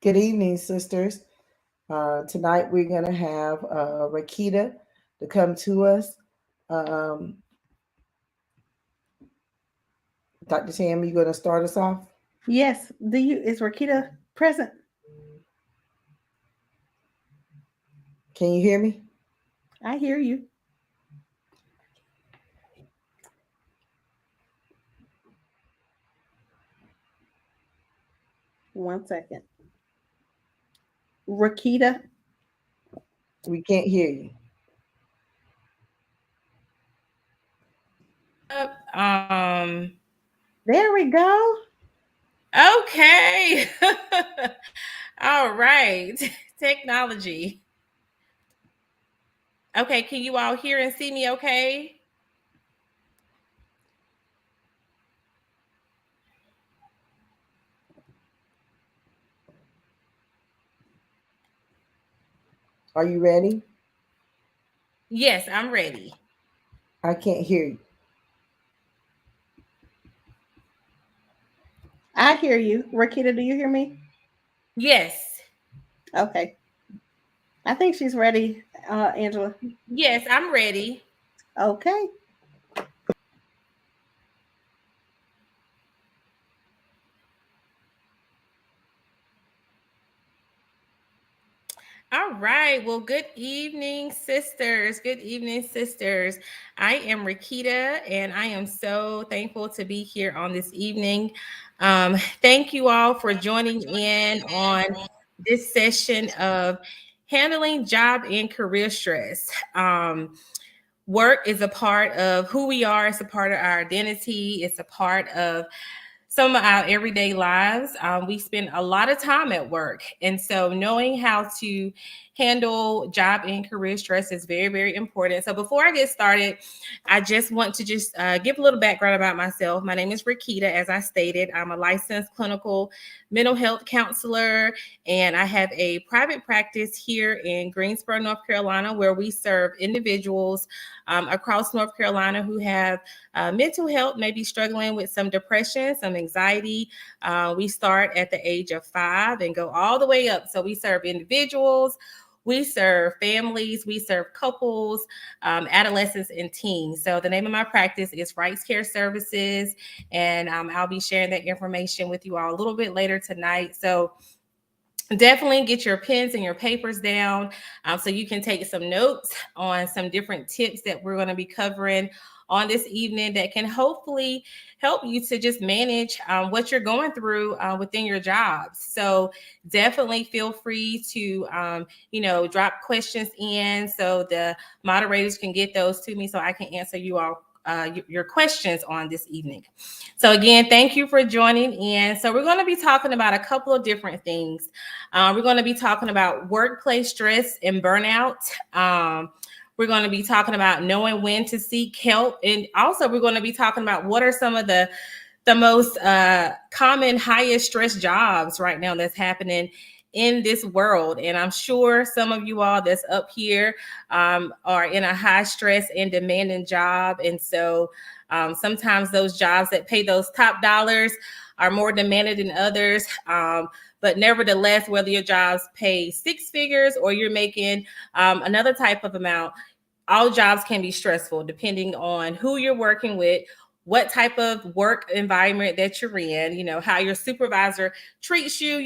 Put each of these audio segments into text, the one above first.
Good evening, sisters. Tonight we're going to have Reketta to come to us. Um, Dr. Tam, you going to start us off? Yes. Is Rakita present? Can you hear me? I hear you. One second. Rakita. We can't hear you. There we go. Okay. All right. Technology. Okay, can you all hear and see me okay? Are you ready? Yes, I'm ready. I can't hear you. I hear you. Rakita, do you hear me? Yes. Okay. I think she's ready, Angela. Yes, I'm ready. Okay. All right. Well, good evening, sisters. Good evening, sisters. I am Reketta, and I am so thankful to be here on this evening. Thank you all for joining in on this session of handling job and career stress. Work is a part of who we are, it's a part of our identity, it's a part of some of our everyday lives. We spend a lot of time at work. And so knowing how to handle job and career stress is very, very important. So before I get started, I just want to give a little background about myself. My name is Reketta. As I stated, I'm a licensed clinical mental health counselor, and I have a private practice here in Greensboro, North Carolina, where we serve individuals across North Carolina who have mental health, maybe struggling with some depression, some anxiety. We start at the age of 5 and go all the way up. So we serve individuals, we serve families, we serve couples, adolescents, and teens. So the name of my practice is Wright's Care Services, and I'll be sharing that information with you all a little bit later tonight. So definitely get your pens and your papers down so you can take some notes on some different tips that we're going to be covering on this evening that can hopefully help you to just manage what you're going through within your jobs. So definitely feel free to drop questions in so the moderators can get those to me so I can answer you all your questions on this evening. So again, thank you for joining in. So we're going to be talking about a couple of different things. We're going to be talking about workplace stress and burnout. We're going to be talking about knowing when to seek help. And also we're going to be talking about what are some of the most common highest stress jobs right now that's happening in this world. And I'm sure some of you all that's up here are in a high stress and demanding job. And so sometimes those jobs that pay those top dollars are more demanded than others. But nevertheless, whether your jobs pay 6 figures or you're making another type of amount, all jobs can be stressful depending on who you're working with, what type of work environment that you're in, how your supervisor treats you,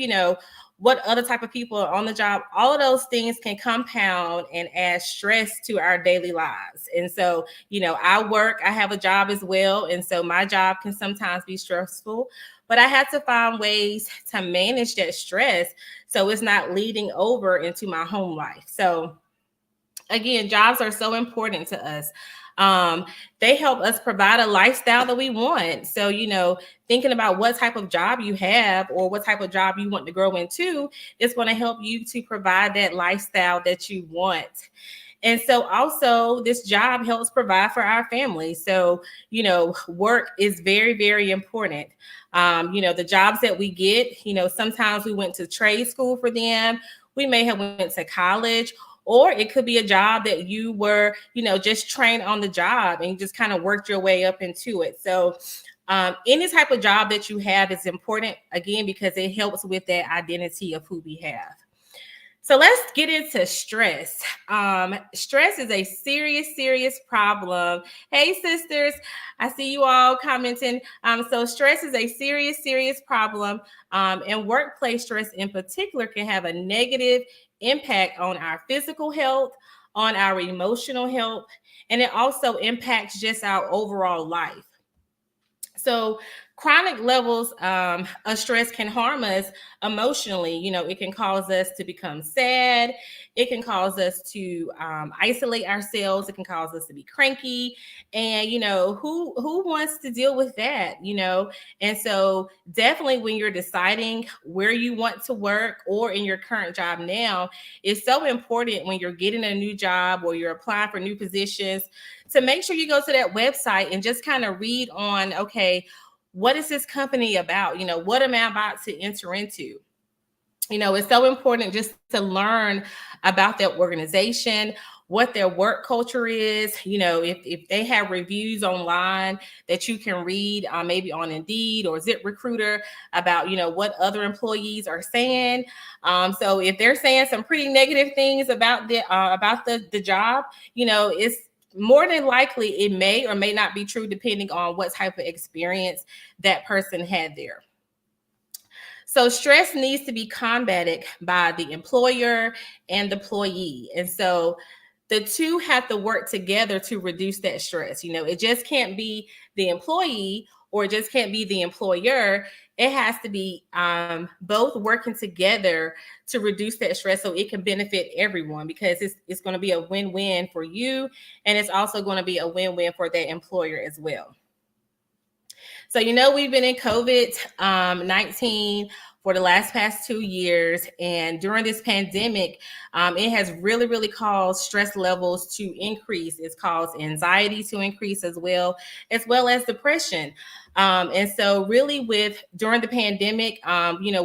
what other type of people are on the job. All of those things can compound and add stress to our daily lives. And so, I have a job as well. And so my job can sometimes be stressful, but I had to find ways to manage that stress so it's not leading over into my home life. So again, jobs are so important to us. They help us provide a lifestyle that we want. So, thinking about what type of job you have or what type of job you want to grow into is going to help you to provide that lifestyle that you want. And so also this job helps provide for our family. So, work is very, very important. The jobs that we get, sometimes we went to trade school for them. We may have went to college, or it could be a job that you were, just trained on the job and you just kind of worked your way up into it. So Any type of job that you have is important, again, because it helps with that identity of who we have. So let's get into stress. Stress is a serious problem. Hey, sisters, I see you all commenting. So stress is a serious problem. And workplace stress in particular can have a negative impact on our physical health, on our emotional health, and it also impacts just our overall life. So chronic levels of stress can harm us emotionally. It can cause us to become sad. It can cause us to isolate ourselves. It can cause us to be cranky. And, who wants to deal with that? And so definitely when you're deciding where you want to work or in your current job now, it's so important when you're getting a new job or you're applying for new positions to make sure you go to that website and just kind of read on, okay, what is this company about? What am I about to enter into? It's so important just to learn about that organization, what their work culture is. If they have reviews online that you can read, maybe on Indeed or ZipRecruiter about, what other employees are saying. So if they're saying some pretty negative things about the job, it's more than likely it may or may not be true depending on what type of experience that person had there. So stress needs to be combated by the employer and the employee. And so the two have to work together to reduce that stress. It just can't be the employee or it just can't be the employer. It has to be both working together to reduce that stress so it can benefit everyone, because it's going to be a win-win for you, and it's also going to be a win-win for that employer as well. So, we've been in COVID-19 for the past 2 years. And during this pandemic, it has really caused stress levels to increase. It's caused anxiety to increase as well as depression. And so really during the pandemic,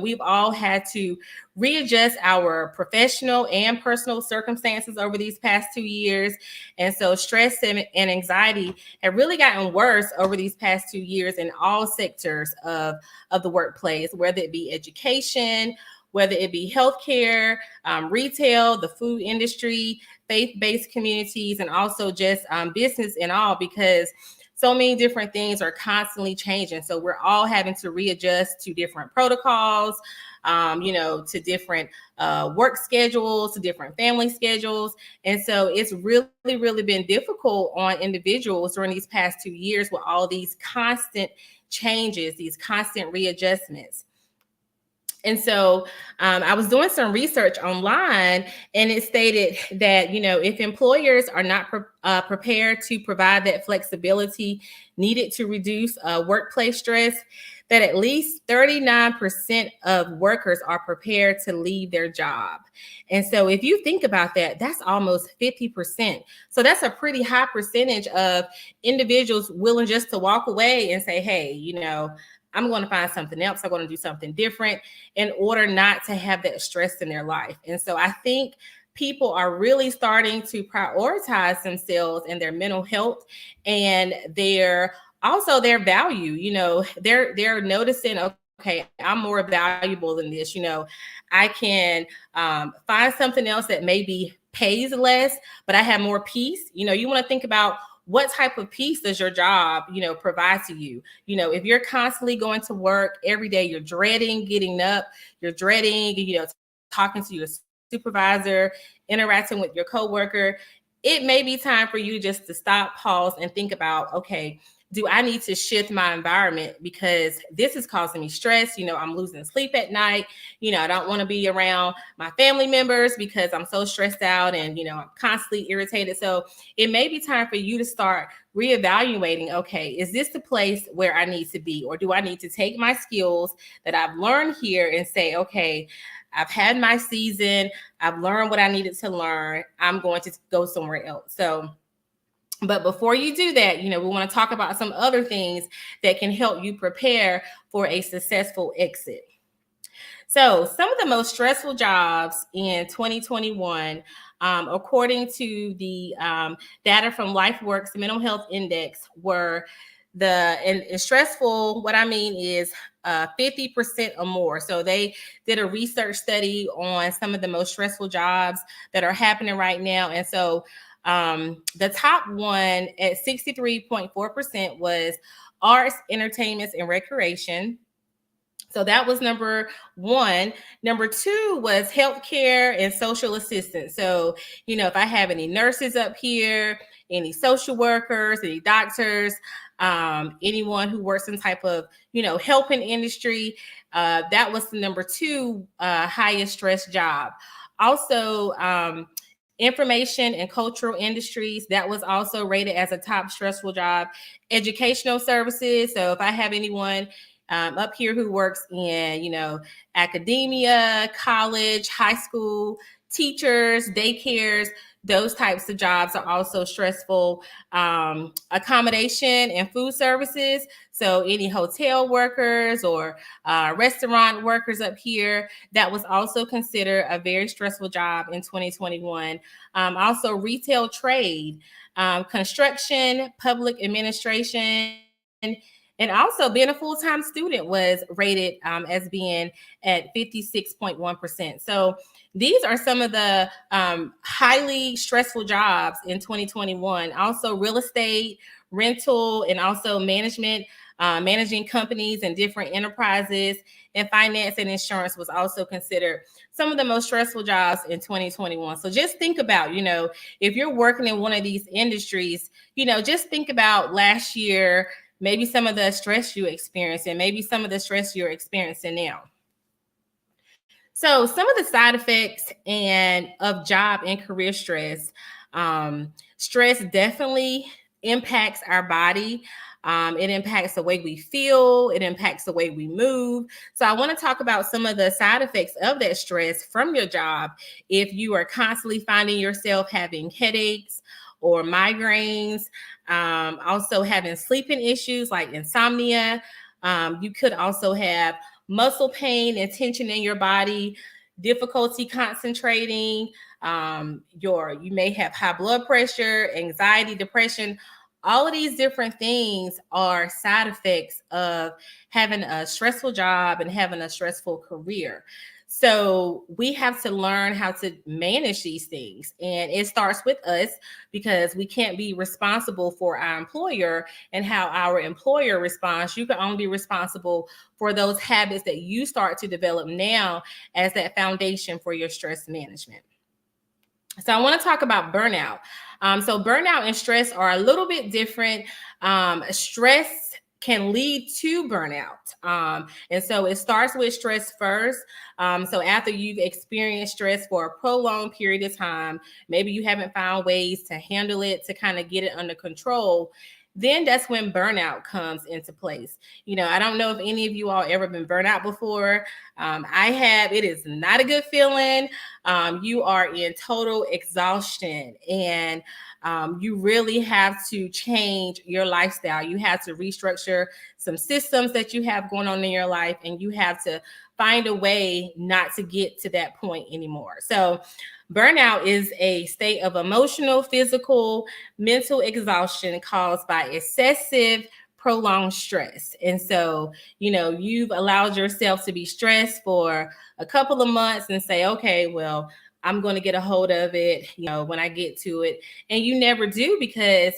we've all had to readjust our professional and personal circumstances over these past 2 years. And so stress and anxiety have really gotten worse over these past 2 years in all sectors of the workplace, whether it be education, whether it be healthcare, retail, the food industry, faith-based communities, and also just business and all, because so many different things are constantly changing. So we're all having to readjust to different protocols, to different work schedules, to different family schedules. And so it's really been difficult on individuals during these past 2 years with all these constant changes, these constant readjustments. And so I was doing some research online, and it stated that, if employers are not prepared to provide that flexibility needed to reduce workplace stress, that at least 39% of workers are prepared to leave their job. And so if you think about that, that's almost 50%. So that's a pretty high percentage of individuals willing just to walk away and say, hey, I'm going to find something else. I'm going to do something different in order not to have that stress in their life. And so I think people are really starting to prioritize themselves and their mental health and their value. They're noticing, okay, I'm more valuable than this. I can find something else that maybe pays less, but I have more peace. You want to think about what type of peace does your job, provide to you? If you're constantly going to work every day, you're dreading getting up, you're dreading, talking to your supervisor, interacting with your coworker, it may be time for you just to stop, pause, and think about, okay, do I need to shift my environment because this is causing me stress? I'm losing sleep at night. I don't want to be around my family members because I'm so stressed out and, I'm constantly irritated. So it may be time for you to start reevaluating, okay, is this the place where I need to be? Or do I need to take my skills that I've learned here and say, okay, I've had my season. I've learned what I needed to learn. I'm going to go somewhere else. But before you do that, we want to talk about some other things that can help you prepare for a successful exit. So some of the most stressful jobs in 2021, according to the data from LifeWorks Mental Health Index, were and stressful, what I mean is 50% or more. So they did a research study on some of the most stressful jobs that are happening right now. And so the top one at 63.4% was arts, entertainments, and recreation. So that was number one. Number two was healthcare and social assistance. So, if I have any nurses up here, any social workers, any doctors, anyone who works in type of, helping industry, that was the number two highest stress job. Also, information and cultural industries, that was also rated as a top stressful job. Educational services. So if I have anyone up here who works in, academia, college, high school, teachers, daycares, those types of jobs are also stressful. Accommodation and food services. So any hotel workers or restaurant workers up here, that was also considered a very stressful job in 2021. Also retail trade, construction, public administration, and also being a full-time student was rated as being at 56.1%. So these are some of the highly stressful jobs in 2021. Also real estate, rental, and also management, managing companies and different enterprises, and finance and insurance was also considered some of the most stressful jobs in 2021. So just think about, if you're working in one of these industries, just think about last year, maybe some of the stress you experienced and maybe some of the stress you're experiencing now. So some of the side effects of job and career stress, stress definitely impacts our body. It impacts the way we feel. It impacts the way we move. So I want to talk about some of the side effects of that stress from your job. If you are constantly finding yourself having headaches or migraines, also having sleeping issues like insomnia. You could also have muscle pain and tension in your body, difficulty concentrating. You may have high blood pressure, anxiety, depression. All of these different things are side effects of having a stressful job and having a stressful career. So we have to learn how to manage these things. And it starts with us because we can't be responsible for our employer and how our employer responds. You can only be responsible for those habits that you start to develop now as that foundation for your stress management. So I want to talk about burnout. So burnout and stress are a little bit different. Stress can lead to burnout. And so it starts with stress first. So after you've experienced stress for a prolonged period of time, maybe you haven't found ways to handle it, to kind of get it under control, then that's when burnout comes into place. I don't know if any of you all ever been burnt out before. I have. It is not a good feeling. You are in total exhaustion, and you really have to change your lifestyle. You have to restructure some systems that you have going on in your life, and you have to find a way not to get to that point anymore. So burnout is a state of emotional, physical, mental exhaustion caused by excessive, prolonged stress. And so, you've allowed yourself to be stressed for a couple of months and say, okay, well, I'm going to get a hold of it, when I get to it. And you never do because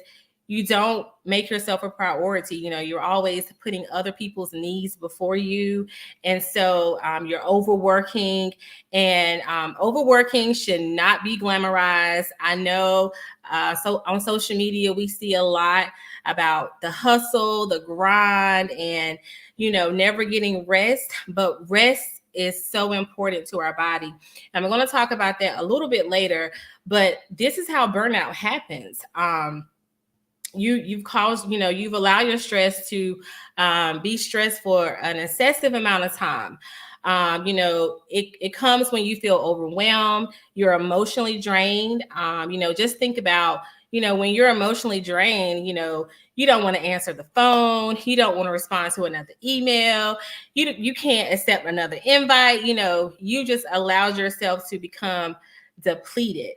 you don't make yourself a priority. You're always putting other people's needs before you. And so you're overworking, and overworking should not be glamorized. I know so on social media, we see a lot about the hustle, the grind, and, never getting rest, but rest is so important to our body. And I'm going to talk about that a little bit later, but this is how burnout happens. You've allowed your stress to be stressed for an excessive amount of time. It comes when you feel overwhelmed, you're emotionally drained. Just think about, when you're emotionally drained, you don't want to answer the phone. You don't want to respond to another email. You can't accept another invite. You just allowed yourself to become depleted.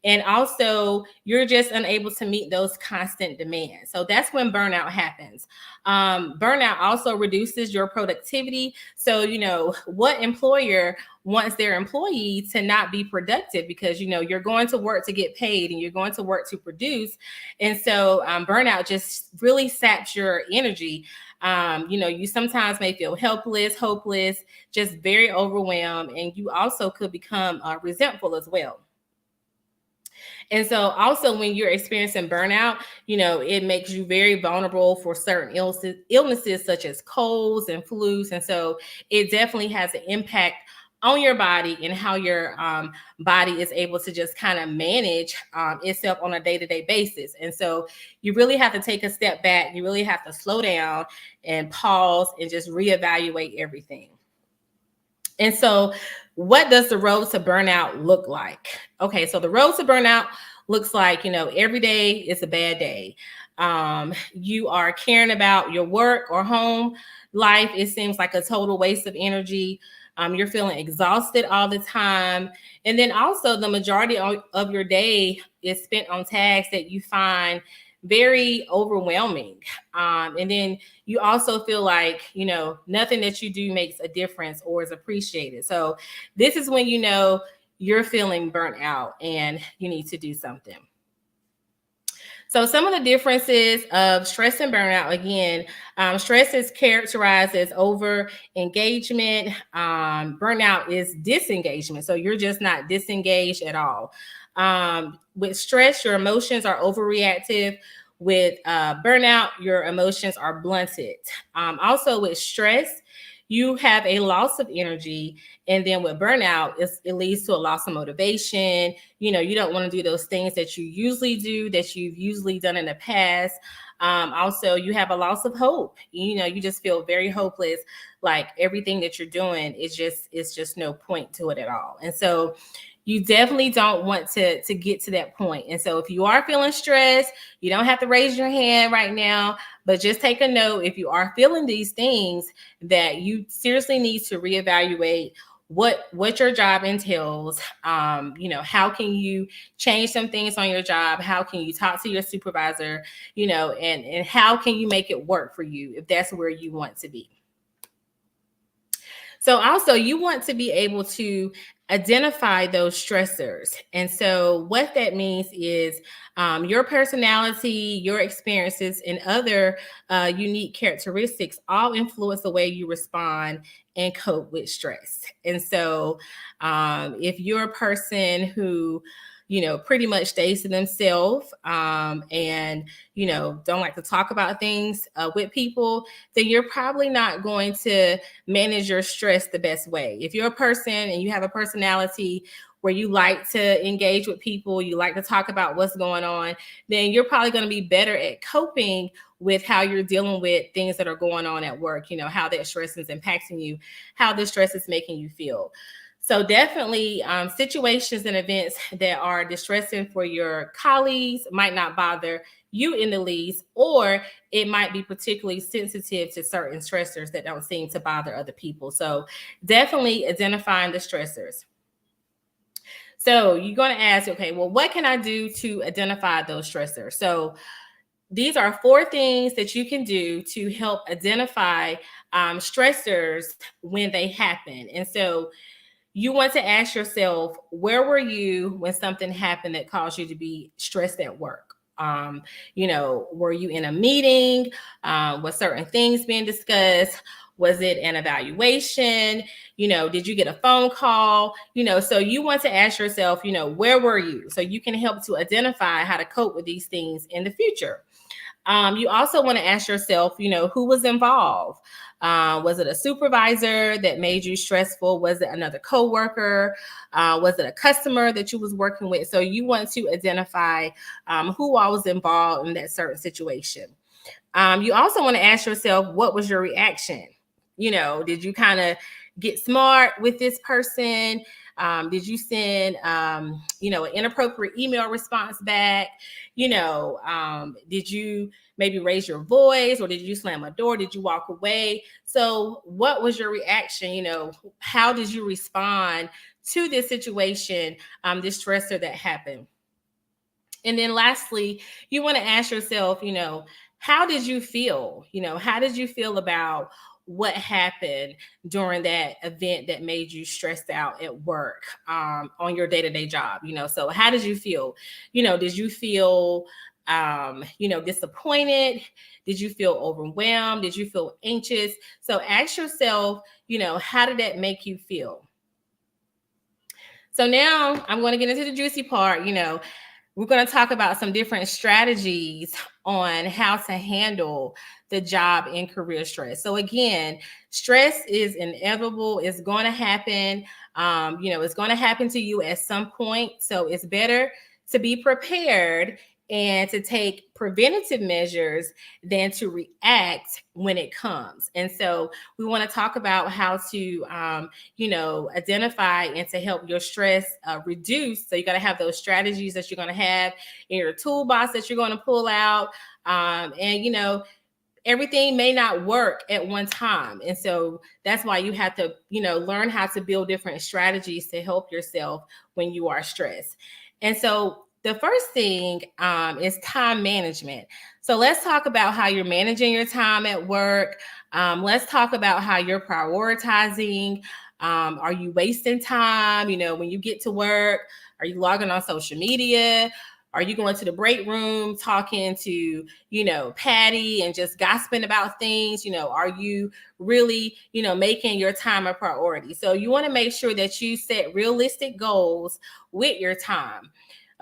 And also, you're just unable to meet those constant demands. So that's when burnout happens. Burnout also reduces your productivity. So, what employer wants their employee to not be productive? Because, you're going to work to get paid and you're going to work to produce. And so burnout just really saps your energy. You sometimes may feel helpless, hopeless, just very overwhelmed, and you also could become resentful as well. And so also when you're experiencing burnout, it makes you very vulnerable for certain illnesses such as colds and flus. And so it definitely has an impact on your body and how your body is able to just kind of manage itself on a day-to-day basis. And so you really have to take a step back. You really have to slow down and pause and just reevaluate everything. And so what does the road to burnout look like? Okay, so the road to burnout looks like, every day is a bad day. You are caring about your work or home life. It seems like a total waste of energy. You're feeling exhausted all the time. And then also the majority of your day is spent on tasks that you find very overwhelming. And then you also feel like, nothing that you do makes a difference or is appreciated. So this is when you're feeling burnt out and you need to do something. So some of the differences of stress and burnout, again, stress is characterized as over engagement. Burnout is disengagement. So you're just not disengaged at all. With stress, your emotions are overreactive. With burnout, your emotions are blunted. Also with stress, you have a loss of energy. And then with burnout, it leads to a loss of motivation. You don't want to do those things that you usually do, that you've usually done in the past. Also, you have a loss of hope. You just feel very hopeless. Like everything that you're doing is just no point to it at all. And so you definitely don't want to get to that point. And so if you are feeling stressed, you don't have to raise your hand right now, but just take a note. If you are feeling these things, that you seriously need to reevaluate what your job entails. How can you change some things on your job? How can you talk to your supervisor? And how can you make it work for you if that's where you want to be? So also you want to be able to identify those stressors. And so what that means is your personality, your experiences, and other unique characteristics all influence the way you respond and cope with stress. And so if you're a person who pretty much stays to themselves and, don't like to talk about things with people, then you're probably not going to manage your stress the best way. If you're a person and you have a personality where you like to engage with people, you like to talk about what's going on, then you're probably going to be better at coping with how you're dealing with things that are going on at work, how that stress is impacting you, how the stress is making you feel. So definitely situations and events that are distressing for your colleagues might not bother you in the least, or it might be particularly sensitive to certain stressors that don't seem to bother other people. So definitely identifying the stressors. So you're going to ask, okay, well, what can I do to identify those stressors? So these are 4 things that you can do to help identify stressors when they happen. And so you want to ask yourself, where were you when something happened that caused you to be stressed at work? Were you in a meeting? Was certain things being discussed? Was it an evaluation? Did you get a phone call? So you want to ask yourself, where were you? So you can help to identify how to cope with these things in the future. You also want to ask yourself, who was involved? Was it a supervisor that made you stressful? Was it another coworker? Was it a customer that you was working with? So you want to identify who all was involved in that certain situation. You also want to ask yourself, what was your reaction? Did you kind of get smart with this person? Did you send, an inappropriate email response back? Did you maybe raise your voice, or did you slam a door? Did you walk away? So what was your reaction? How did you respond to this situation, this stressor that happened. And then lastly, you want to ask yourself, how did you feel? How did you feel about what happened during that event that made you stressed out at work, on your day-to-day job? So how did you feel? Did you feel, disappointed? Did you feel overwhelmed? Did you feel anxious? So ask yourself, how did that make you feel? So now I'm going to get into the juicy part. We're going to talk about some different strategies on how to handle the job and career stress. So again, stress is inevitable. It's going to happen. It's going to happen to you at some point. So it's better to be prepared and to take preventative measures than to react when it comes. And so we want to talk about how to, identify and to help your stress reduce. So you got to have those strategies that you're going to have in your toolbox that you're going to pull out. Everything may not work at one time. And so that's why you have to, learn how to build different strategies to help yourself when you are stressed. And so the first thing is time management. So let's talk about how you're managing your time at work. Let's talk about how you're prioritizing. Are you wasting time? When you get to work, are you logging on social media? Are you going to the break room talking to, Patty and just gossiping about things? Are you really, making your time a priority? So you want to make sure that you set realistic goals with your time.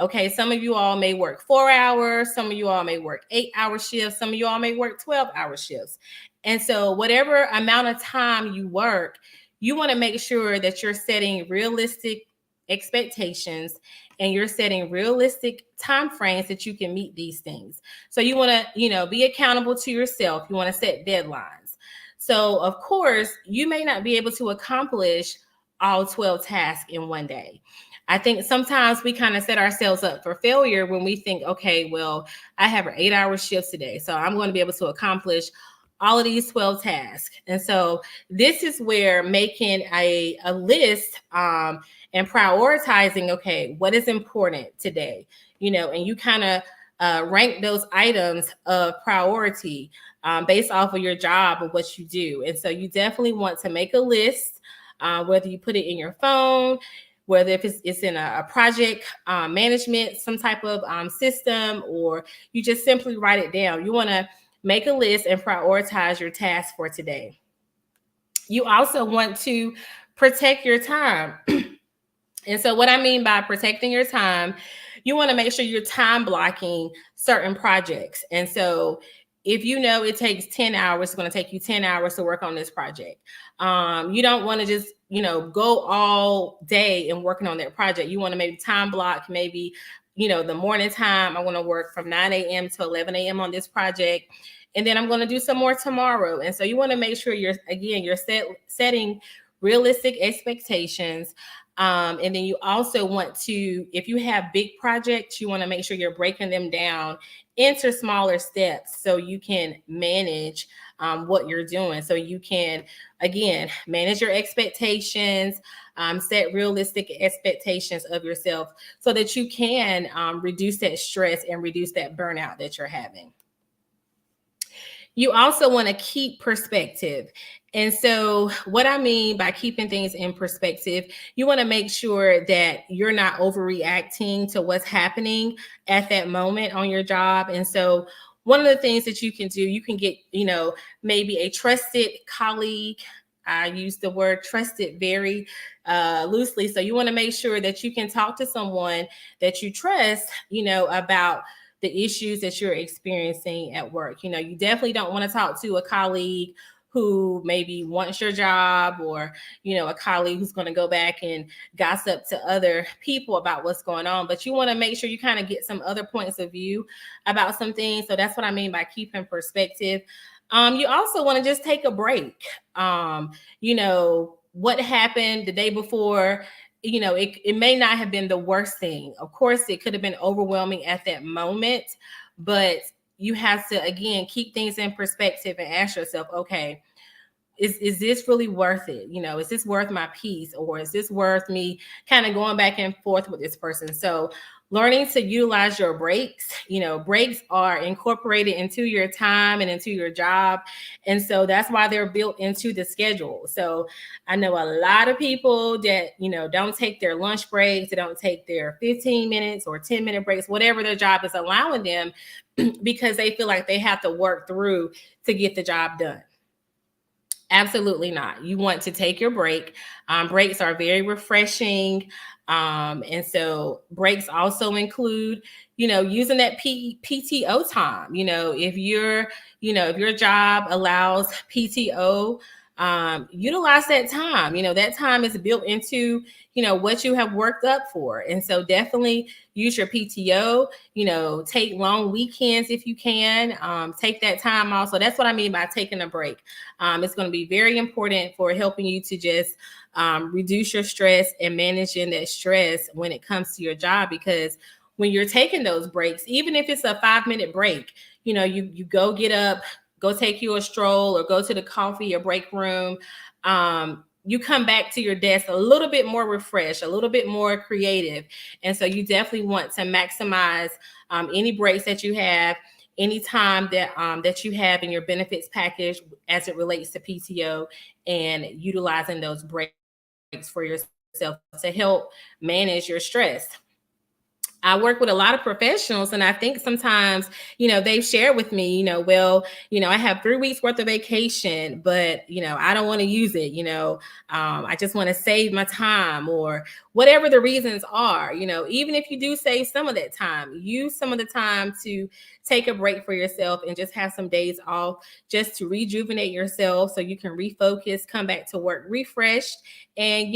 Okay, some of you all may work 4 hours. Some of you all may work 8-hour shifts. Some of you all may work 12-hour shifts. And so whatever amount of time you work, you want to make sure that you're setting realistic expectations and you're setting realistic time frames that you can meet these things. So you want to, be accountable to yourself. You want to set deadlines. So of course, you may not be able to accomplish all 12 tasks in one day. I think sometimes we kind of set ourselves up for failure when we think, okay, well, I have an 8-hour shift today, so I'm going to be able to accomplish all of these 12 tasks. And so this is where making a list and prioritizing, okay, what is important today, and you kind of rank those items of priority based off of your job or what you do. And so you definitely want to make a list, whether you put it in your phone, whether if it's in a project management, some type of system, or you just simply write it down. You want to make a list and prioritize your tasks for today. You also want to protect your time. And so what I mean by protecting your time, you want to make sure you're time blocking certain projects. And so if it takes 10 hours, it's going to take you 10 hours to work on this project. You don't want to just, go all day and working on that project. You want to maybe time block, maybe, the morning time. I want to work from 9 a.m. to 11 a.m. on this project. And then I'm going to do some more tomorrow. And so you want to make sure you're setting realistic expectations. And then you also want to, if you have big projects, you want to make sure you're breaking them down into smaller steps so you can manage what you're doing. So you can, again, manage your expectations, set realistic expectations of yourself so that you can reduce that stress and reduce that burnout that you're having. You also want to keep perspective. And so what I mean by keeping things in perspective, you want to make sure that you're not overreacting to what's happening at that moment on your job. And so one of the things that you can do, you can get, maybe a trusted colleague. I use the word trusted very loosely. So you want to make sure that you can talk to someone that you trust, about the issues that you're experiencing at work. You definitely don't want to talk to a colleague who maybe wants your job, or, a colleague who's going to go back and gossip to other people about what's going on. But you want to make sure you kind of get some other points of view about some things. So that's what I mean by keeping perspective. You also want to just take a break. What happened the day before, it may not have been the worst thing. Of course, it could have been overwhelming at that moment, but you have to, again, keep things in perspective and ask yourself, okay, is this really worth it? Is this worth my peace, or is this worth me kind of going back and forth with this person? So learning to utilize your breaks. Breaks are incorporated into your time and into your job. And so that's why they're built into the schedule. So I know a lot of people that, don't take their lunch breaks, they don't take their 15 minutes or 10-minute breaks, whatever their job is allowing them, because they feel like they have to work through to get the job done. Absolutely not. You want to take your break. Breaks are very refreshing. And so breaks also include, using that PTO time. If your job allows PTO, utilize that time. That time is built into, what you have worked up for. And so definitely use your PTO, take long weekends if you can, take that time also. That's what I mean by taking a break. It's going to be very important for helping you to just reduce your stress and managing that stress when it comes to your job, because when you're taking those breaks, even if it's a 5-minute break, you go get up, go take you a stroll, or go to the coffee or break room. You come back to your desk a little bit more refreshed, a little bit more creative. And so you definitely want to maximize any breaks that you have, any time that you have in your benefits package as it relates to PTO, and utilizing those breaks for yourself to help manage your stress. I work with a lot of professionals, and I think sometimes, they've shared with me, I have 3 weeks worth of vacation, but, I don't want to use it. I just want to save my time, or whatever the reasons are. Even if you do save some of that time, use some of the time to take a break for yourself and just have some days off just to rejuvenate yourself so you can refocus, come back to work refreshed, and,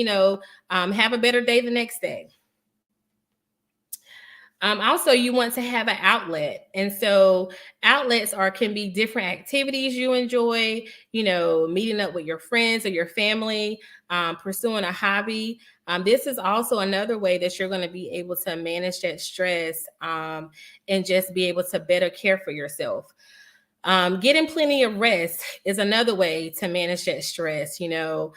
have a better day the next day. Also, you want to have an outlet. And so outlets can be different activities you enjoy, meeting up with your friends or your family, pursuing a hobby. This is also another way that you're going to be able to manage that stress, and just be able to better care for yourself. Getting plenty of rest is another way to manage that stress. A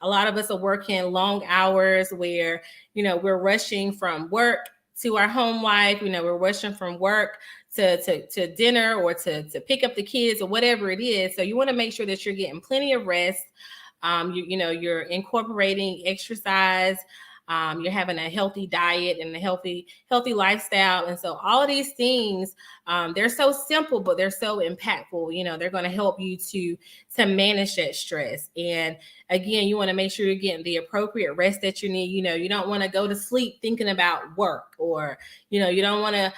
lot of us are working long hours where, we're rushing from work to our home life. We're rushing from work to dinner, or to pick up the kids, or whatever it is. So you want to make sure that you're getting plenty of rest. You're incorporating exercise. You're having a healthy diet and a healthy lifestyle. And so all of these things, they're so simple, but they're so impactful. They're going to help you to manage that stress. And again, you want to make sure you're getting the appropriate rest that you need. You don't want to go to sleep thinking about work, or, you don't want to,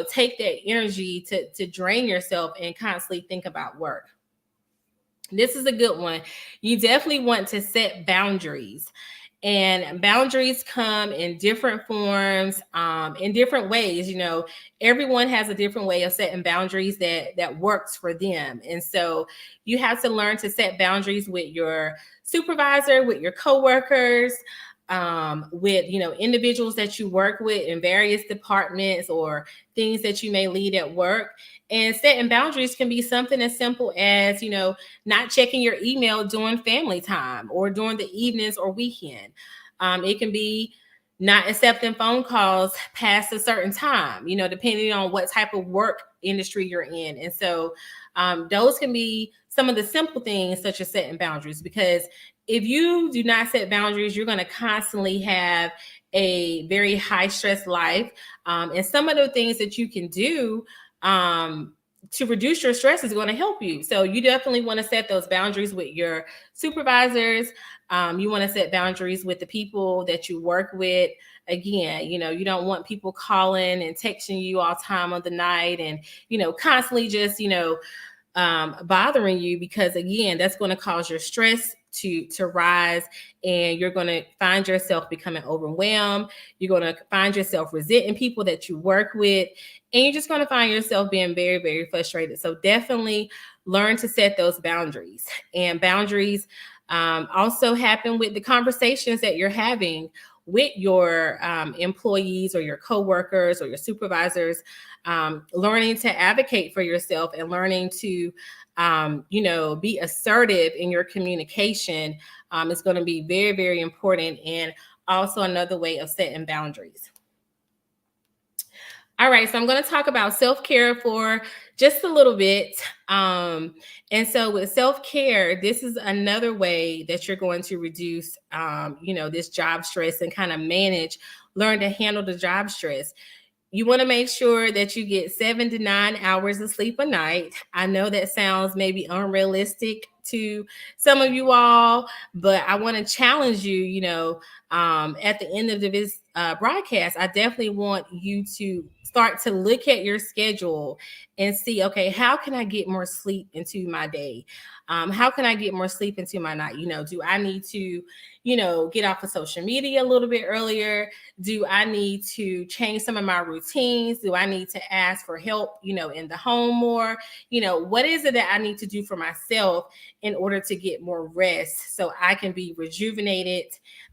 take that energy to drain yourself and constantly think about work. This is a good one. You definitely want to set boundaries. And boundaries come in different forms, in different ways. Everyone has a different way of setting boundaries that works for them. And so you have to learn to set boundaries with your supervisor, with your coworkers, with individuals that you work with in various departments, or things that you may lead at work. And setting boundaries can be something as simple as, not checking your email during family time or during the evenings or weekend. It can be not accepting phone calls past a certain time, depending on what type of work industry you're in. And so those can be some of the simple things, such as setting boundaries, because if you do not set boundaries, you're going to constantly have a very high stress life. And some of the things that you can do to reduce your stress is going to help you. So you definitely want to set those boundaries with your supervisors. You want to set boundaries with the people that you work with. Again, you don't want people calling and texting you all time of the night, and, constantly just, bothering you, because again, that's going to cause your stress to rise, and you're going to find yourself becoming overwhelmed. You're going to find yourself resenting people that you work with, and you're just going to find yourself being very, very frustrated. So definitely learn to set those boundaries. And boundaries also happen with the conversations that you're having with your employees or your coworkers or your supervisors. Learning to advocate for yourself, and learning to be assertive in your communication. Is going to be very, very important, and also another way of setting boundaries. All right, so I'm going to talk about self-care for just a little bit. And so with self-care, this is another way that you're going to reduce, this job stress and kind of learn to handle the job stress. You want to make sure that you get 7 to 9 hours of sleep a night. I know that sounds maybe unrealistic to some of you all, but I want to challenge you, at the end of this broadcast, I definitely want you to start to look at your schedule and see, okay, how can I get more sleep into my day? How can I get more sleep into my night? Do I need to, get off of social media a little bit earlier? Do I need to change some of my routines? Do I need to ask for help, in the home more? What is it that I need to do for myself in order to get more rest so I can be rejuvenated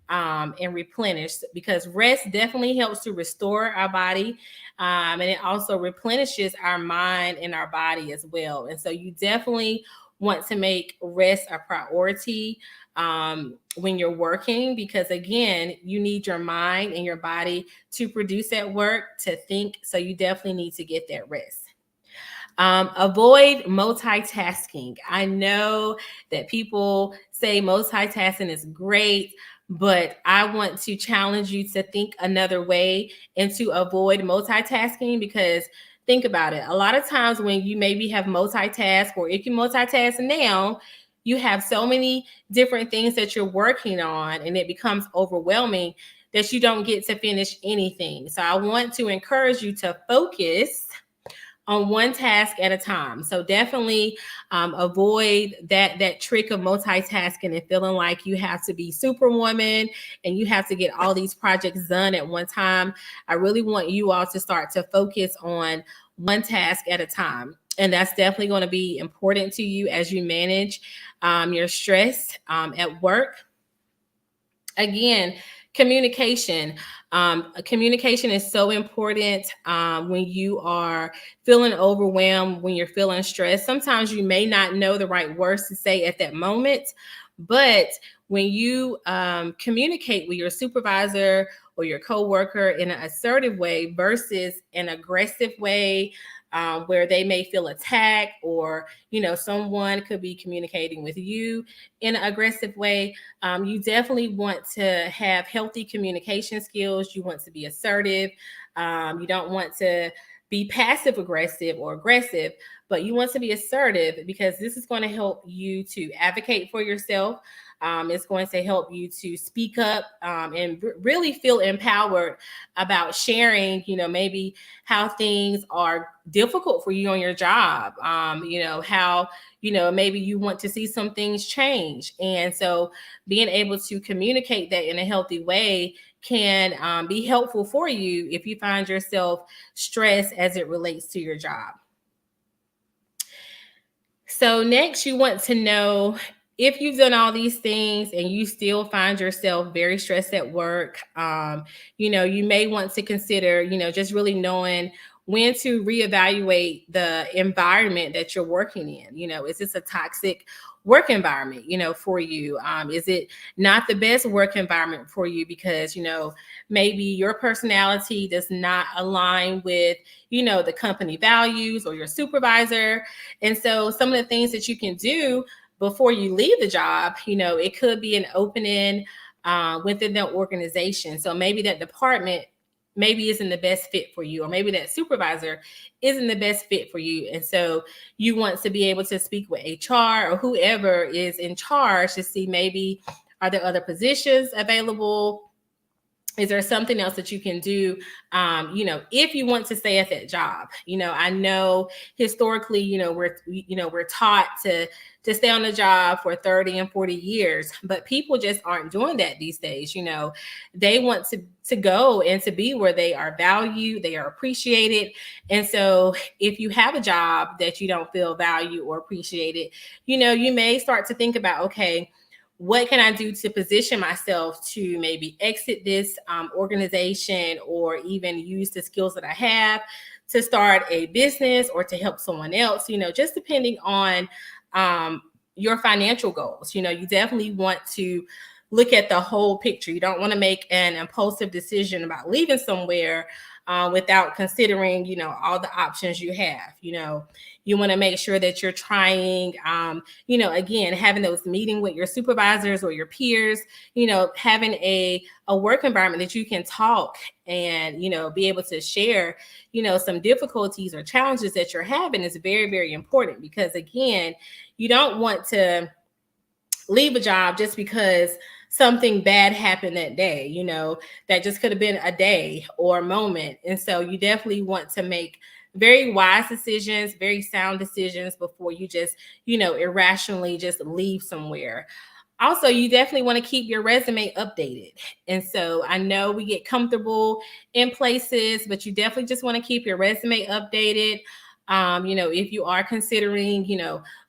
and replenished? Because rest definitely helps to restore our body. And it also replenishes our mind and our body as well. And so you definitely want to make rest a priority when you're working, because again, you need your mind and your body to produce at work, to think. So you definitely need to get that rest. Avoid multitasking. I know that people say multitasking is great, but I want to challenge you to think another way and to avoid multitasking, because think about it. A lot of times when you maybe have multitask, or if you multitask now, you have so many different things that you're working on, and it becomes overwhelming that you don't get to finish anything. So I want to encourage you to focus on one task at a time. So definitely avoid that trick of multitasking and feeling like you have to be superwoman and you have to get all these projects done at one time. I really want you all to start to focus on one task at a time. And that's definitely going to be important to you as you manage your stress at work. Again, communication. Communication is so important when you are feeling overwhelmed, when you're feeling stressed. Sometimes you may not know the right words to say at that moment, but when you communicate with your supervisor or your coworker in an assertive way versus an aggressive way, where they may feel attacked, or someone could be communicating with you in an aggressive way, you definitely want to have healthy communication skills. You want to be assertive. You don't want to be passive aggressive or aggressive, but you want to be assertive, because this is going to help you to advocate for yourself. It's going to help you to speak up and really feel empowered about sharing, maybe how things are difficult for you on your job, how, maybe you want to see some things change. And so being able to communicate that in a healthy way can be helpful for you if you find yourself stressed as it relates to your job. So next, you want to know, if you've done all these things and you still find yourself very stressed at work, you may want to consider, just really knowing when to reevaluate the environment that you're working in. Is this a toxic work environment, for you? Is it not the best work environment for you because, maybe your personality does not align with, the company values or your supervisor? And so some of the things that you can do before you leave the job, it could be an opening within the organization. So maybe that department maybe isn't the best fit for you, or maybe that supervisor isn't the best fit for you. And so you want to be able to speak with HR or whoever is in charge to see, maybe are there other positions available? Is there something else that you can do, if you want to stay at that job? I know historically, we're taught to stay on the job for 30 and 40 years, but people just aren't doing that these days. They want to go and to be where they are valued, they are appreciated. And so if you have a job that you don't feel valued or appreciated, you may start to think about, okay, what can I do to position myself to maybe exit this organization, or even use the skills that I have to start a business or to help someone else, just depending on your financial goals. You definitely want to look at the whole picture. You don't want to make an impulsive decision about leaving somewhere without considering, all the options you have. You want to make sure that you're trying, again, having those meeting with your supervisors or your peers, having a work environment that you can talk and, be able to share, some difficulties or challenges that you're having is very, very important, because again, you don't want to leave a job just because something bad happened that day, that just could have been a day or a moment. And so you definitely want to make very wise decisions, very sound decisions before you just, irrationally just leave somewhere. Also, you definitely want to keep your resume updated. And so I know we get comfortable in places, but you definitely just want to keep your resume updated. If you are considering,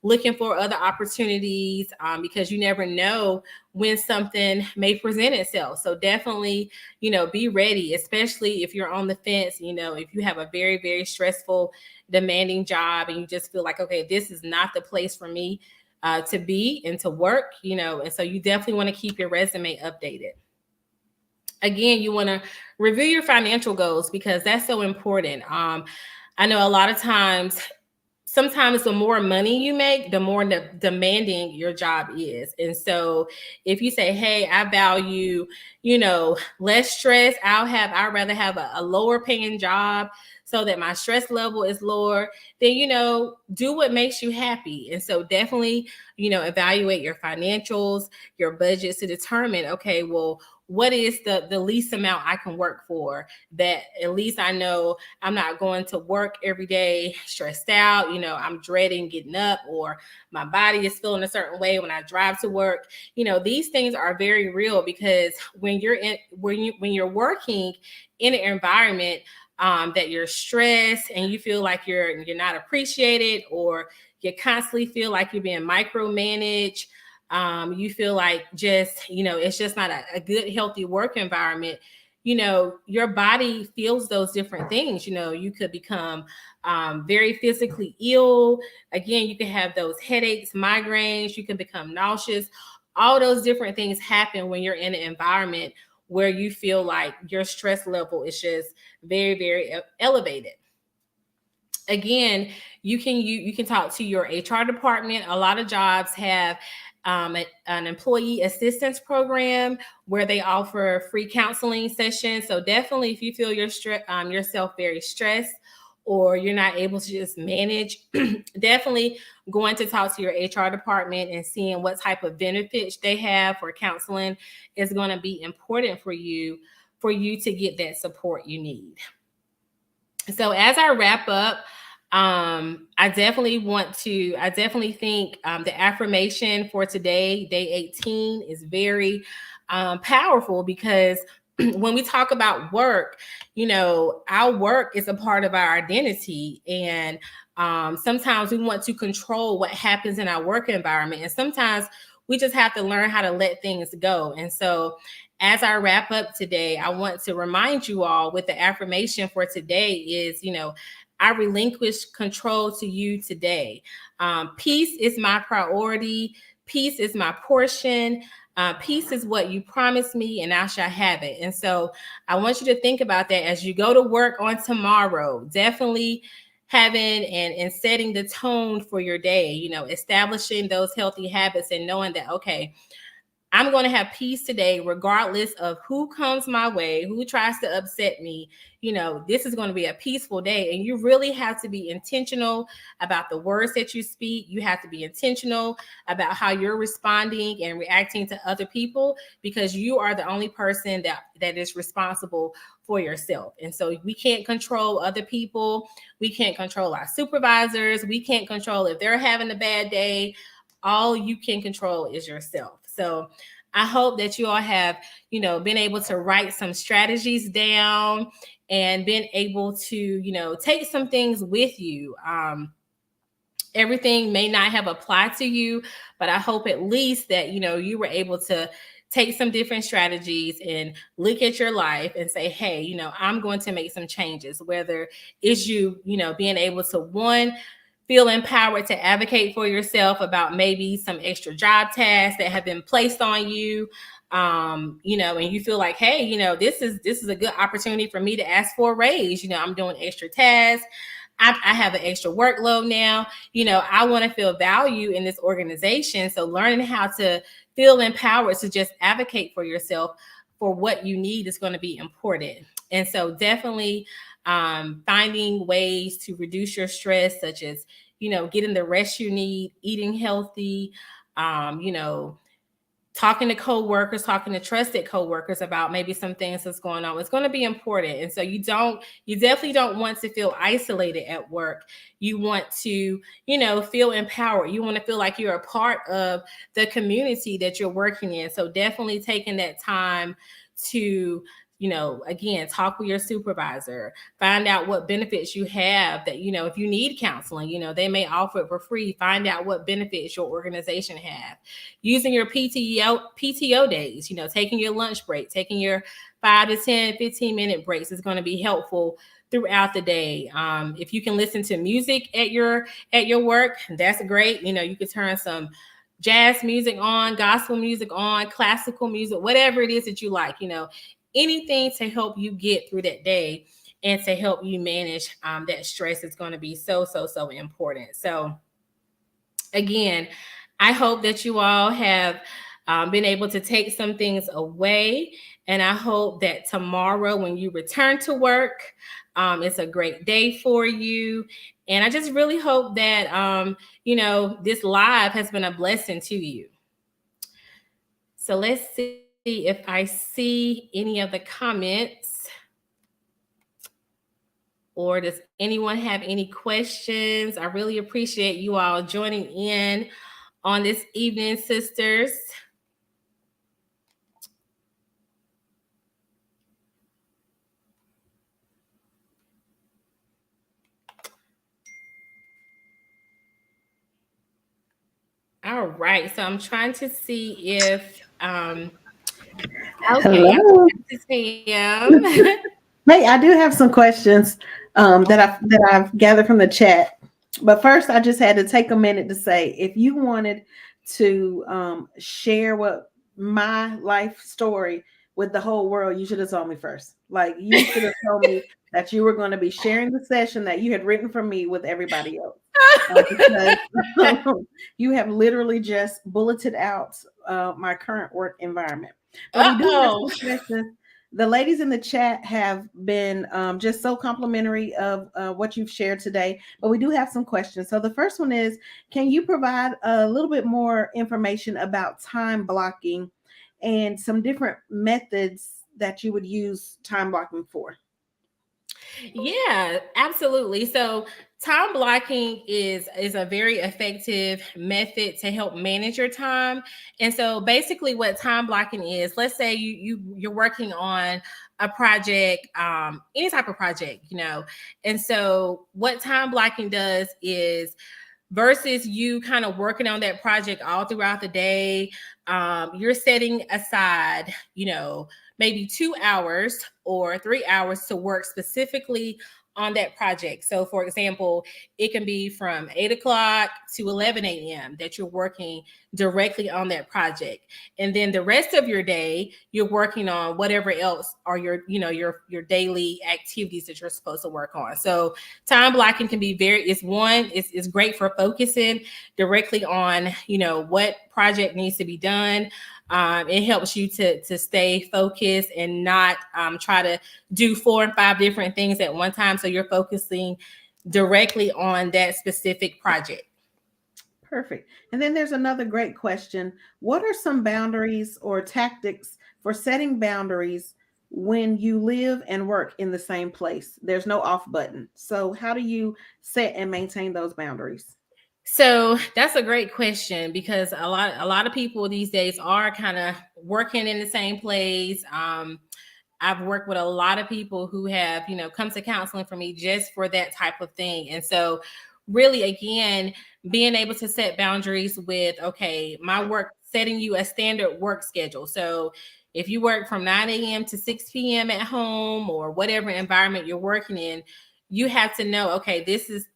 looking for other opportunities, because you never know when something may present itself. So definitely, be ready, especially if you're on the fence, if you have a very, very stressful, demanding job and you just feel like, okay, this is not the place for me to be and to work, and so you definitely want to keep your resume updated. Again, you want to review your financial goals, because that's so important. I know a lot of times, sometimes the more money you make, the more demanding your job is. And so if you say, hey, I value, less stress, I'd rather have a lower paying job so that my stress level is lower, then, do what makes you happy. And so definitely, evaluate your financials, your budgets to determine, okay, well, what is the least amount I can work for, that at least I know I'm not going to work every day stressed out, I'm dreading getting up, or my body is feeling a certain way when I drive to work. These things are very real, because when you're working in an environment that you're stressed and you feel like you're not appreciated, or you constantly feel like you're being micromanaged, you feel like it's just not a good, healthy work environment, your body feels those different things. You could become very physically ill. Again, you can have those headaches, migraines, you can become nauseous. All those different things happen when you're in an environment where you feel like your stress level is just very, very elevated. Again, you can talk to your HR department. A lot of jobs have an employee assistance program where they offer free counseling sessions. So definitely, if you feel yourself very stressed, or you're not able to just manage, definitely going to talk to your HR department and seeing what type of benefits they have for counseling is going to be important for you to get that support you need. So as I wrap up, I definitely think the affirmation for today, day 18, is very powerful, because when we talk about work, our work is a part of our identity. And sometimes we want to control what happens in our work environment. And sometimes we just have to learn how to let things go. And so as I wrap up today, I want to remind you all, with the affirmation for today is, I relinquish control to you today. Peace is my priority. Peace is my portion. Peace is what you promised me, and I shall have it. And so I want you to think about that as you go to work on tomorrow. Definitely having and setting the tone for your day, establishing those healthy habits and knowing that, okay, I'm going to have peace today, regardless of who comes my way, who tries to upset me. This is going to be a peaceful day. And you really have to be intentional about the words that you speak. You have to be intentional about how you're responding and reacting to other people, because you are the only person that is responsible for yourself. And so we can't control other people. We can't control our supervisors. We can't control if they're having a bad day. All you can control is yourself. So I hope that you all have, been able to write some strategies down and been able to, take some things with you. Everything may not have applied to you, but I hope at least that, you were able to take some different strategies and look at your life and say, hey, I'm going to make some changes, whether it's being able to, one, feel empowered to advocate for yourself about maybe some extra job tasks that have been placed on you. And you feel like, hey, this is a good opportunity for me to ask for a raise. I'm doing extra tasks. I have an extra workload now. I want to feel value in this organization. So learning how to feel empowered to just advocate for yourself for what you need is going to be important. And so definitely finding ways to reduce your stress, such as, getting the rest you need, eating healthy, talking to coworkers, talking to trusted coworkers about maybe some things that's going on. It's going to be important. And so you definitely don't want to feel isolated at work. You want to, feel empowered. You want to feel like you're a part of the community that you're working in. So definitely taking that time to, again, talk with your supervisor, find out what benefits you have that, if you need counseling, they may offer it for free. Find out what benefits your organization have. Using your PTO days, taking your lunch break, taking your 5 to 10, 15-minute breaks is going to be helpful throughout the day. If you can listen to music at your work, that's great. You could turn some jazz music on, gospel music on, classical music, whatever it is that you like, anything to help you get through that day and to help you manage that stress is going to be so, so, so important. So again, I hope that you all have been able to take some things away. And I hope that tomorrow when you return to work, it's a great day for you. And I just really hope that, this live has been a blessing to you. So let's see if I see any of the comments. Or does anyone have any questions? I really appreciate you all joining in on this evening, sisters. All right, so I'm trying to see if Hello. Sam. Hey, I do have some questions that I've gathered from the chat. But first, I just had to take a minute to say, if you wanted to share what my life story with the whole world, you should have told me first. Like, you should have told me that you were going to be sharing the session that you had written for me with everybody else. Because you have literally just bulleted out my current work environment. But we do have some questions. The ladies in the chat have been just so complimentary of what you've shared today, but we do have some questions. So the first one is, can you provide a little bit more information about time blocking and some different methods that you would use time blocking for? Yeah, absolutely. So time blocking is a very effective method to help manage your time. And so basically what time blocking is, let's say you're working on a project, any type of project, and so what time blocking does is, versus you kind of working on that project all throughout the day, you're setting aside, maybe 2 hours or 3 hours to work specifically on that project. So for example, it can be from 8 o'clock to 11 a.m. that you're working directly on that project. And then the rest of your day, you're working on whatever else are your daily activities that you're supposed to work on. So time blocking can be it's great for focusing directly on, what project needs to be done. It helps you to stay focused and not try to do 4 and 5 different things at one time. So you're focusing directly on that specific project. Perfect. And then there's another great question. What are some boundaries or tactics for setting boundaries when you live and work in the same place? There's no off button. So how do you set and maintain those boundaries? So that's a great question, because a lot of people these days are kind of working in the same place. I've worked with a lot of people who have, come to counseling for me just for that type of thing. And so really, again, being able to set boundaries with, okay, my work, setting you a standard work schedule. So if you work from 9 a.m. to 6 p.m. at home or whatever environment you're working in, you have to know, okay,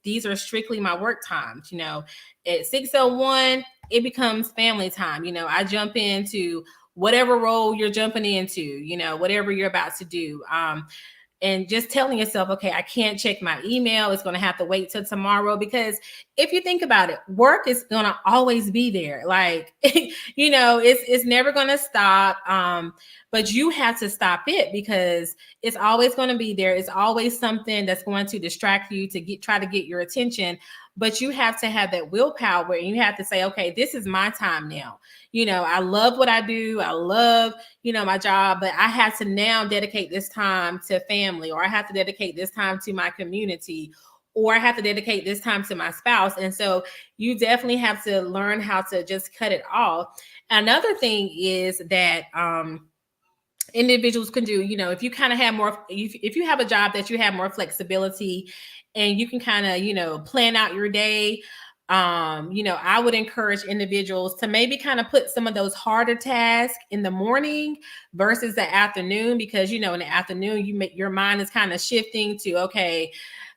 these are strictly my work times. At 6:01, it becomes family time. I jump into whatever role you're jumping into, whatever you're about to do. And just telling yourself, okay, I can't check my email. It's going to have to wait till tomorrow. Because if you think about it, work is going to always be there. Like, it's never going to stop. But you have to stop it because it's always going to be there. It's always something that's going to distract you to try to get your attention. But you have to have that willpower and you have to say, okay, this is my time now. I love what I do. I love, my job, but I have to now dedicate this time to family, or I have to dedicate this time to my community, or I have to dedicate this time to my spouse. And so you definitely have to learn how to just cut it off. Another thing is that, individuals can do, if you kind of have more, if you have a job that you have more flexibility and you can kind of, plan out your day. I would encourage individuals to maybe kind of put some of those harder tasks in the morning versus the afternoon, because, in the afternoon, your mind is kind of shifting to, okay,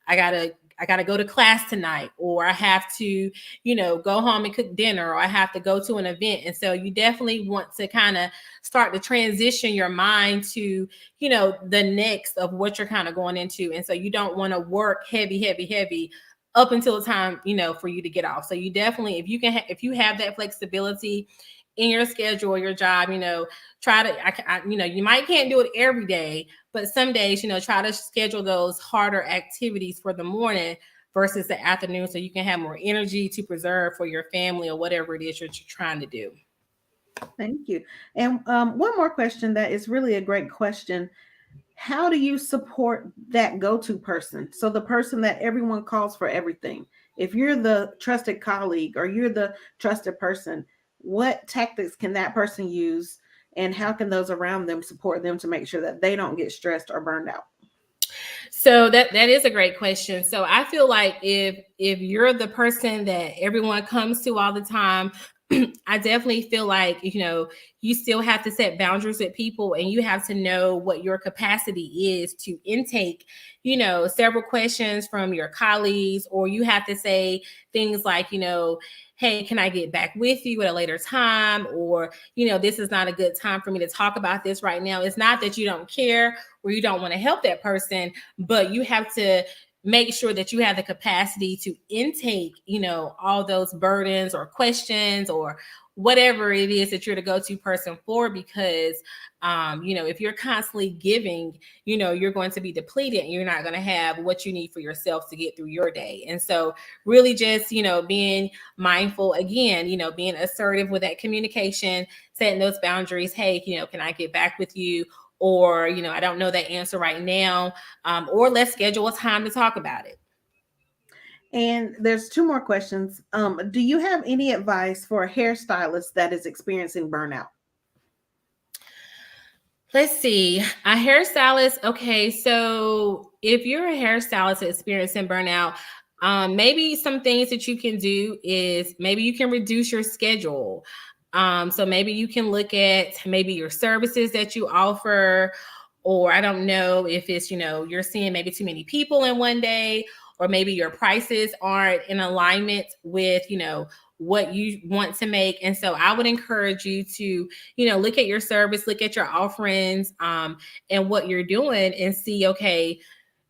I gotta go to class tonight, or I have to, go home and cook dinner, or I have to go to an event. And so you definitely want to kind of start to transition your mind to, the next of what you're kind of going into. And so you don't want to work heavy up until the time, for you to get off. So you definitely, if you have that flexibility in your schedule, your job, try to, you might can't do it every day, but some days, try to schedule those harder activities for the morning versus the afternoon, so you can have more energy to preserve for your family or whatever it is you're trying to do. Thank you. And one more question that is really a great question. How do you support that go-to person? So the person that everyone calls for everything. If you're the trusted colleague or you're the trusted person, what tactics can that person use, and how can those around them support them to make sure that they don't get stressed or burned out? So that is a great question. So I feel like if you're the person that everyone comes to all the time, I definitely feel like, you still have to set boundaries with people, and you have to know what your capacity is to intake, several questions from your colleagues, or you have to say things like, hey, can I get back with you at a later time? Or, this is not a good time for me to talk about this right now. It's not that you don't care or you don't want to help that person, but you have to make sure that you have the capacity to intake, all those burdens or questions or whatever it is that you're the go-to person for, because, if you're constantly giving, you're going to be depleted and you're not going to have what you need for yourself to get through your day. And so really just, being mindful, again, being assertive with that communication, setting those boundaries. Hey, can I get back with you? Or, I don't know that answer right now. Or let's schedule a time to talk about it. And there's two more questions. Do you have any advice for a hairstylist that is experiencing burnout? Let's see. A hairstylist. Okay. So if you're a hairstylist experiencing burnout, maybe some things that you can do is maybe you can reduce your schedule. So maybe you can look at maybe your services that you offer, or I don't know if it's, you're seeing maybe too many people in one day, or maybe your prices aren't in alignment with, what you want to make. And so I would encourage you to, look at your service, look at your offerings, and what you're doing, and see, okay,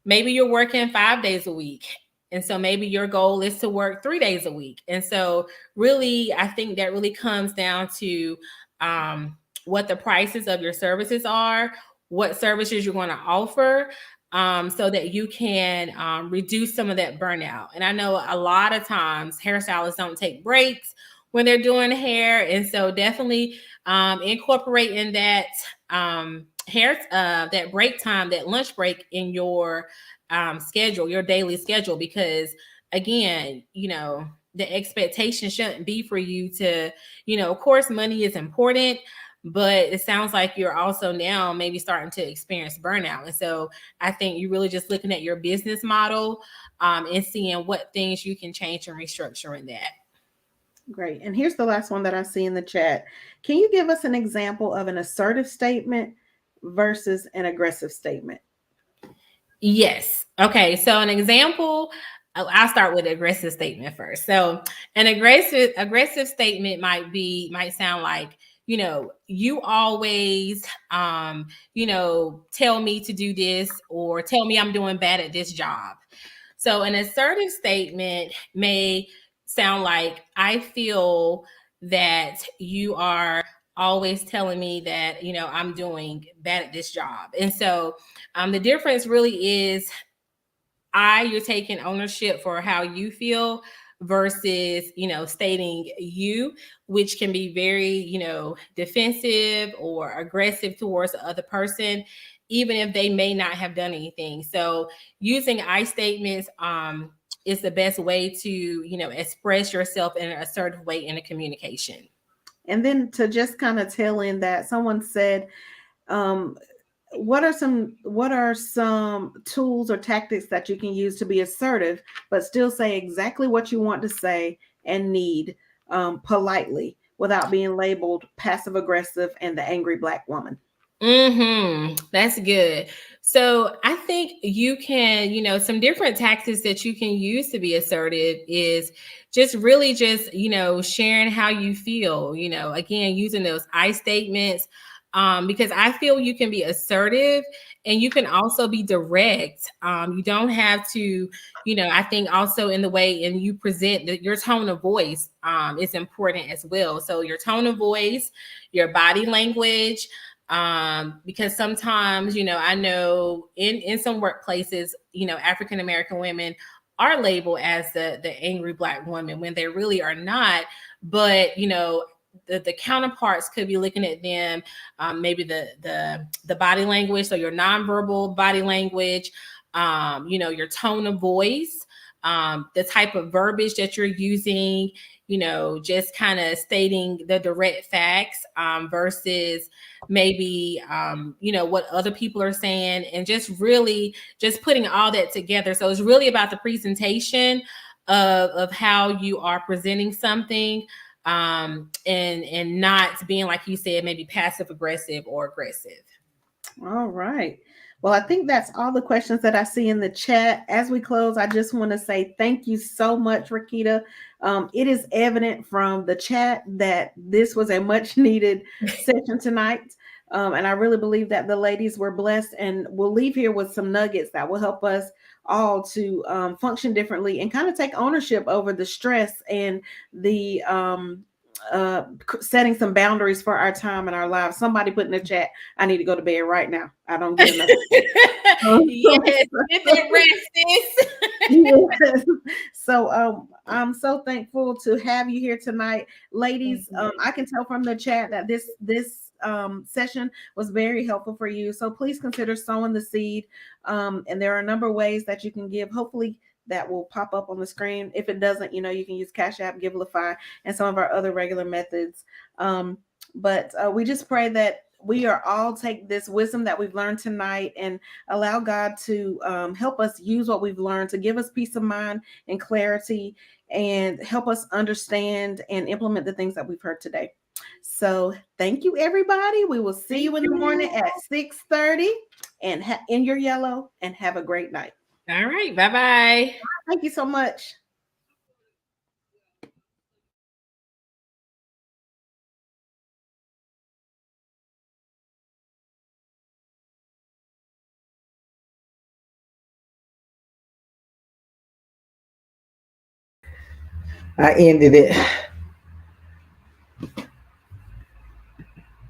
maybe you're working 5 days a week. And so maybe your goal is to work 3 days a week. And so really, I think that really comes down to what the prices of your services are, what services you're going to offer, so that you can reduce some of that burnout. And I know a lot of times hairstylists don't take breaks when they're doing hair. And so definitely incorporating that that break time, that lunch break in your schedule, your daily schedule, because again, the expectation shouldn't be for you to, of course, money is important, but it sounds like you're also now maybe starting to experience burnout. And so I think you're really just looking at your business model and seeing what things you can change and restructure in that. Great. And here's the last one that I see in the chat. Can you give us an example of an assertive statement versus an aggressive statement? Yes. Okay. So an example, I'll start with aggressive statement first. So an aggressive statement might sound like, you always tell me to do this, or tell me I'm doing bad at this job. So an assertive statement may sound like, I feel that you are always telling me that, I'm doing bad at this job. And so the difference really is you're taking ownership for how you feel versus, stating you, which can be very, defensive or aggressive towards the other person, even if they may not have done anything. So using I statements is the best way to, express yourself in an assertive way in a communication. And then to just kind of tail in that, someone said, what are some tools or tactics that you can use to be assertive but still say exactly what you want to say and need politely without being labeled passive aggressive and the angry Black woman? That's good. So I think you can, some different tactics that you can use to be assertive is just really just, sharing how you feel, again, using those I statements, because I feel you can be assertive and you can also be direct. You don't have to, I think also in the way and you present your tone of voice is important as well. So your tone of voice, your body language, because sometimes, I know in some workplaces, African American women are labeled as the angry Black woman when they really are not. But the counterparts could be looking at them, maybe the body language, so your nonverbal body language, your tone of voice, the type of verbiage that you're using, just kind of stating the direct facts versus maybe what other people are saying, and just really just putting all that together. So it's really about the presentation of how you are presenting something, and not being, like you said, maybe passive aggressive or aggressive. All right. Well, I think that's all the questions that I see in the chat. As we close, I just want to say thank you so much, Reketta. It is evident from the chat that this was a much needed session tonight. And I really believe that the ladies were blessed, and we'll leave here with some nuggets that will help us all to function differently and kind of take ownership over the stress and the setting some boundaries for our time and our lives. Somebody put in the chat, I need to go to bed right now. I don't get enough. Yes, get that rest, sis. Yes. So I'm so thankful to have you here tonight, ladies. I can tell from the chat that this session was very helpful for you. So please consider sowing the seed. And there are a number of ways that you can give. Hopefully that will pop up on the screen. If it doesn't, you can use Cash App, Givelify, and some of our other regular methods. But we just pray that we are all take this wisdom that we've learned tonight and allow God to help us use what we've learned to give us peace of mind and clarity, and help us understand and implement the things that we've heard today. So thank you, everybody. We will see you in the morning at 6:30 and in your yellow, and have a great night. All right. Bye-bye. Thank you so much. I ended it.